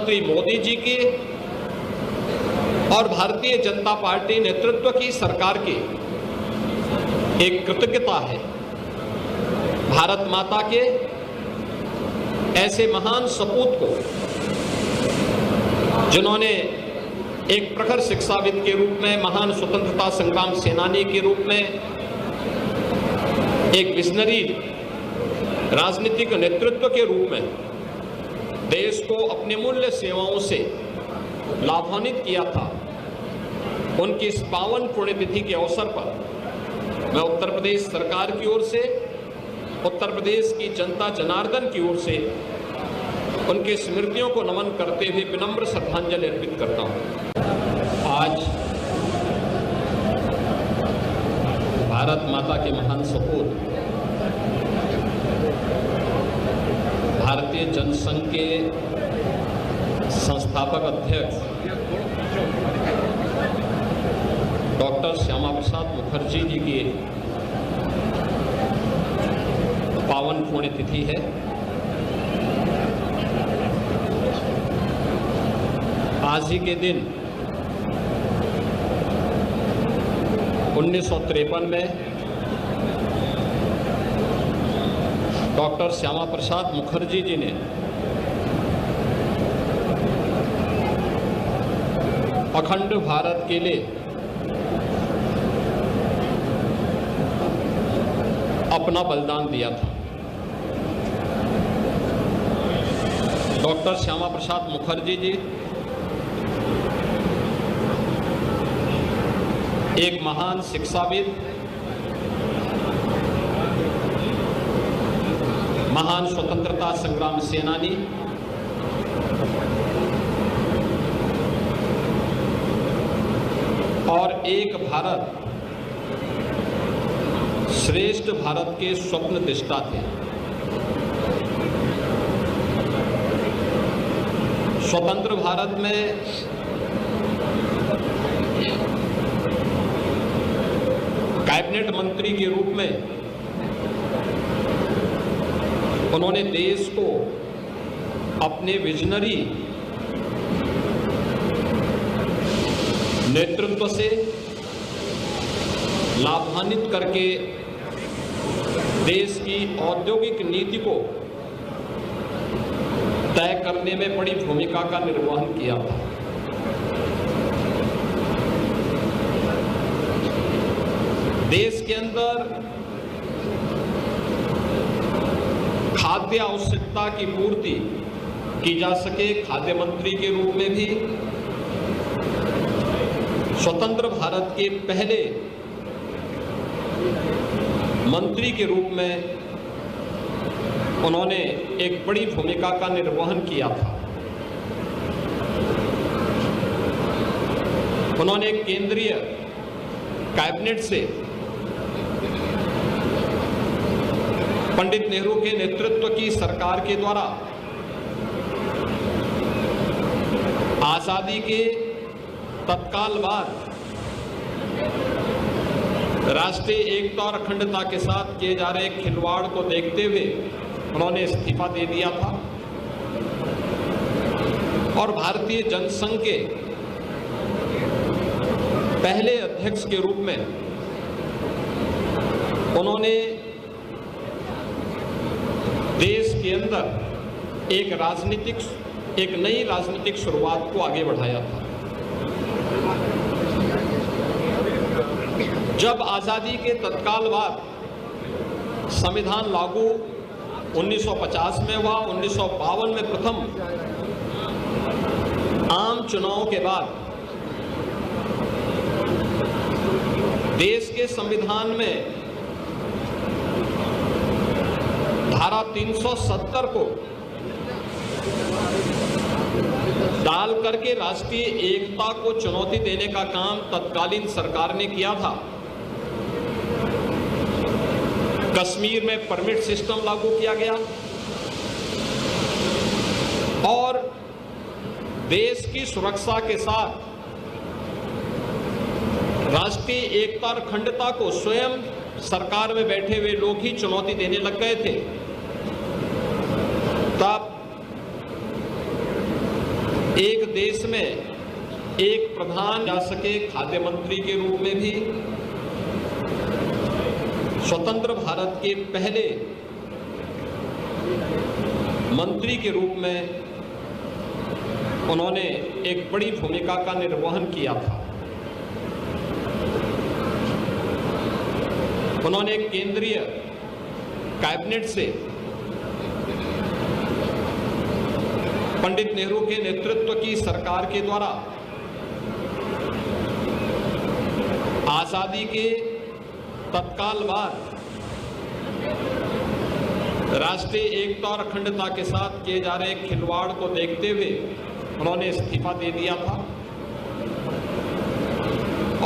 प्रधानमंत्री मोदी जी की और भारतीय जनता पार्टी नेतृत्व की सरकार की एक कृतज्ञता है। भारत माता के ऐसे महान सपूत को, जिन्होंने एक प्रखर शिक्षाविद के रूप में, महान स्वतंत्रता संग्राम सेनानी के रूप में, एक विजनरी राजनीतिक नेतृत्व के रूप में देश को अपनी मूल्य सेवाओं से लाभान्वित किया था, उनकी इस पावन पुण्यतिथि के अवसर पर मैं उत्तर प्रदेश सरकार की ओर से, उत्तर प्रदेश की जनता जनार्दन की ओर से उनकी स्मृतियों को नमन करते हुए विनम्र श्रद्धांजलि अर्पित करता हूं। आज भारत माता के महान सपूत, भारतीय जनसंघ के संस्थापक अध्यक्ष डॉक्टर श्यामा प्रसाद मुखर्जी जी की पावन पुण्यतिथि है। आज ही के दिन 1953 में डॉक्टर श्यामा प्रसाद मुखर्जी जी ने अखंड भारत के लिए अपना बलिदान दिया था। डॉक्टर श्यामा प्रसाद मुखर्जी जी एक महान शिक्षाविद, महान स्वतंत्रता संग्राम सेनानी, और एक भारत श्रेष्ठ भारत के स्वप्न दृष्टा थे। स्वतंत्र भारत में कैबिनेट मंत्री के रूप में उन्होंने देश को अपने विजनरी नेतृत्व से लाभान्वित करके देश की औद्योगिक नीति को तय करने में बड़ी भूमिका का निर्वहन किया था। देश के अंदर खाद्य आवश्यकता की पूर्ति की जा सके, खाद्य मंत्री के रूप में भी स्वतंत्र भारत के पहले मंत्री के रूप में उन्होंने एक बड़ी भूमिका का निर्वहन किया था। उन्होंने केंद्रीय कैबिनेट से पंडित नेहरू के नेतृत्व की सरकार के द्वारा आजादी के तत्काल बाद राष्ट्रीय एकता और अखंडता के साथ किए जा रहे खिलवाड़ को देखते हुए उन्होंने इस्तीफा दे दिया था और भारतीय जनसंघ के पहले अध्यक्ष के रूप में उन्होंने देश के अंदर एक नई राजनीतिक शुरुआत को आगे बढ़ाया था। जब आजादी के तत्काल बाद संविधान लागू 1950 में हुआ, 1952 में प्रथम आम चुनाव के बाद देश के संविधान में धारा 370 को डाल करके राष्ट्रीय एकता को चुनौती देने का काम तत्कालीन सरकार ने किया था। कश्मीर में परमिट सिस्टम लागू किया गया और देश की सुरक्षा के साथ राष्ट्रीय एकता और अखंडता को स्वयं सरकार में बैठे हुए लोग ही चुनौती देने लग गए थे। तब एक देश में एक प्रधान जा सके खाद्य मंत्री के रूप में भी, स्वतंत्र भारत के पहले मंत्री के रूप में उन्होंने एक बड़ी भूमिका का निर्वहन किया था। उन्होंने केंद्रीय कैबिनेट से पंडित नेहरू के नेतृत्व की सरकार के द्वारा आजादी के तत्काल बाद राष्ट्रीय एकता और अखंडता के साथ किए जा रहे खिलवाड़ को देखते हुए उन्होंने इस्तीफा दे दिया था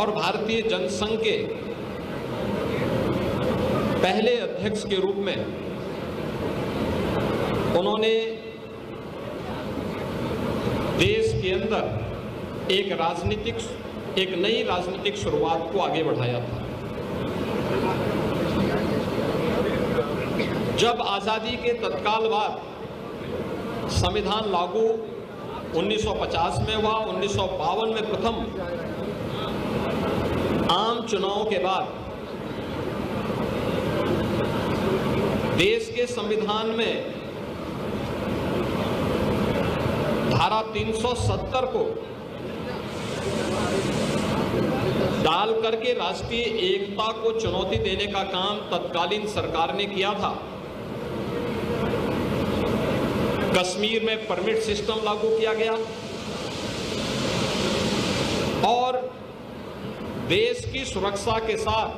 और भारतीय जनसंघ के पहले अध्यक्ष के रूप में उन्होंने देश के अंदर एक नई राजनीतिक शुरुआत को आगे बढ़ाया था। जब आजादी के तत्काल बाद संविधान लागू 1950 में हुआ, 1952 में प्रथम आम चुनाव के बाद देश के संविधान में धारा 370 को डाल करके राष्ट्रीय एकता को चुनौती देने का काम तत्कालीन सरकार ने किया था। कश्मीर में परमिट सिस्टम लागू किया गया और देश की सुरक्षा के साथ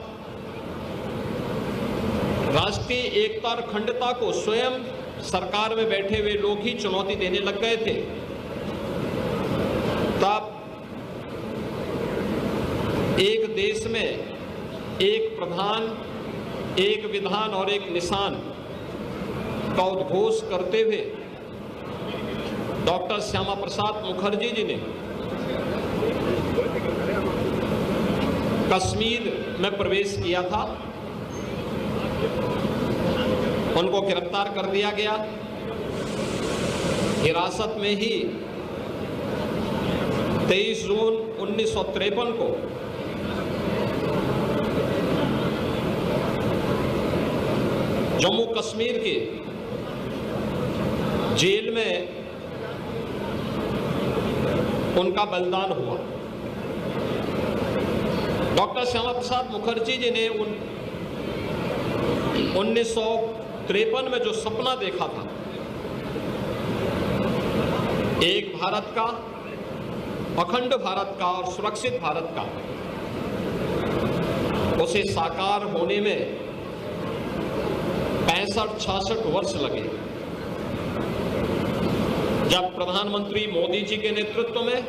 राष्ट्रीय एकता और अखंडता को स्वयं सरकार में बैठे हुए लोग ही चुनौती देने लग गए थे। तब एक देश में एक प्रधान, एक विधान और एक निशान का उद्घोष करते हुए डॉक्टर श्यामा प्रसाद मुखर्जी जी ने कश्मीर में प्रवेश किया था। उनको गिरफ्तार कर दिया गया। हिरासत में ही 23 जून 1953 को जम्मू कश्मीर के जेल में उनका बलिदान हुआ। डॉक्टर श्यामा प्रसाद मुखर्जी जी ने 1953 में जो सपना देखा था, एक भारत का, अखंड भारत का और सुरक्षित भारत का, उसे साकार होने में 65-66 वर्ष लगे। जब प्रधानमंत्री मोदी जी के नेतृत्व में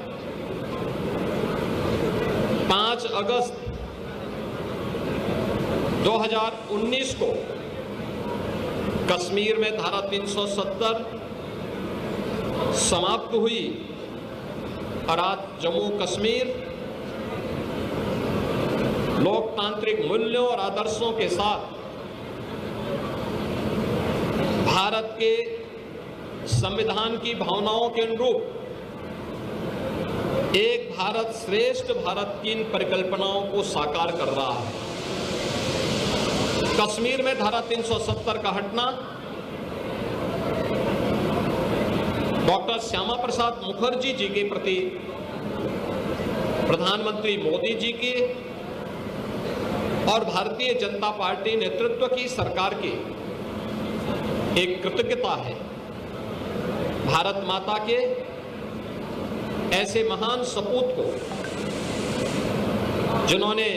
5 अगस्त 2019 को कश्मीर में धारा 370 समाप्त हुई और आज जम्मू कश्मीर लोकतांत्रिक मूल्यों और आदर्शों के साथ भारत के संविधान की भावनाओं के अनुरूप एक भारत श्रेष्ठ भारत की इन परिकल्पनाओं को साकार कर रहा है। कश्मीर में धारा 370 का हटना डॉक्टर श्यामा प्रसाद मुखर्जी जी के प्रति प्रधानमंत्री मोदी जी की और भारतीय जनता पार्टी नेतृत्व की सरकार की एक कृतज्ञता है। भारत माता के ऐसे महान सपूत को, जिन्होंने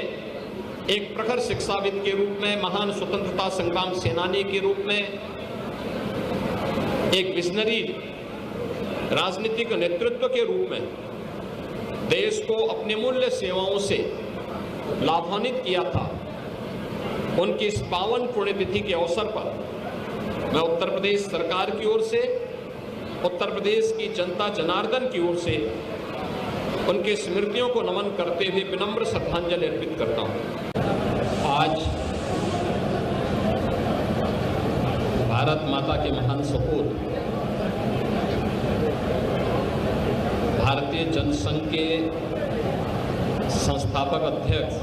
एक प्रखर शिक्षाविद के रूप में, महान स्वतंत्रता संग्राम सेनानी के रूप में, एक विजनरी राजनीतिक नेतृत्व के रूप में देश को अपनी मूल्य सेवाओं से लाभान्वित किया था, उनकी इस पावन पुण्यतिथि के अवसर पर मैं उत्तर प्रदेश सरकार की ओर से, उत्तर प्रदेश की जनता जनार्दन की ओर से उनके स्मृतियों को नमन करते हुए विनम्र श्रद्धांजलि अर्पित करता हूं। आज भारत माता के महान सपूत भारतीय जनसंघ के संस्थापक अध्यक्ष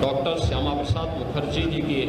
डॉक्टर श्यामा प्रसाद मुखर्जी जी की